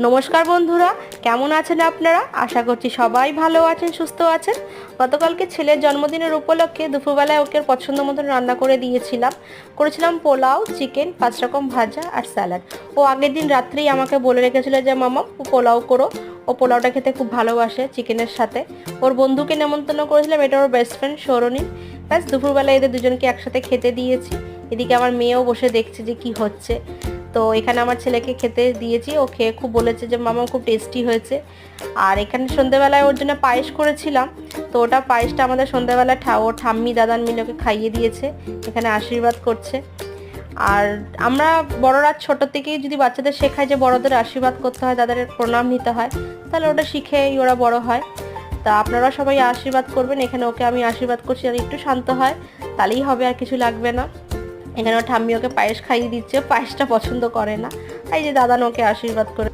নমস্কার বন্ধুরা, কেমন আছেন আপনারা? আশা করছি সবাই ভালো আছেন, সুস্থ আছেন। গতকালকে ছেলের জন্মদিনের উপলক্ষে দুপুরবেলায় ওকে পছন্দ মতন রান্না করে করেছিলাম পোলাও, চিকেন, 5 রকম ভাজা আর স্যালাড। ও আগের দিন রাত্রেই আমাকে বলে রেখেছিল যে মামা পোলাও করো। ও পোলাওটা খেতে খুব ভালোবাসে চিকেনের সাথে। ওর বন্ধুকে নেমন্তন্ন করেছিলাম, এটা ওর বেস্ট ফ্রেন্ড সৌরনী। ব্যাস দুপুরবেলায় এদের দুজনকে একসাথে খেতে দিয়েছি। এদিকে আমার মেয়েও বসে দেখছে যে কি হচ্ছে। তো এখানে আমার ছেলেকে খেতে দিয়েছি, ও খেয়ে খুব বলেছে যে মামা খুব টেস্টি হয়েছে। আর এখানে সন্ধ্যেবেলায় ওর জন্য পায়েস করেছিলাম, তো ওটা পায়েসটা আমাদের সন্ধ্যেবেলা ওর ঠাম্মি দাদান মিলে ওকে খাইয়ে দিয়েছে, এখানে আশীর্বাদ করছে। আর আমরা বড়রা ছোট থেকেই যদি বাচ্চাদের শেখায় যে বড়দের আশীর্বাদ করতে হয়, তাদের প্রণাম নিতে হয়, তাহলে ওটা শিখেই ওরা বড় হয়। তা আপনারা সবাই আশীর্বাদ করবেন। এখানে ওকে আমি আশীর্বাদ করছি, আর একটু শান্ত হয় তাহলেই হবে, আর কিছু লাগবে না। এখানে ওর ঠাম্মি ওকে পায়েস খাইয়ে দিচ্ছে, পায়েসটা পছন্দ করে না। এই যে দাদান ওকে আশীর্বাদ করে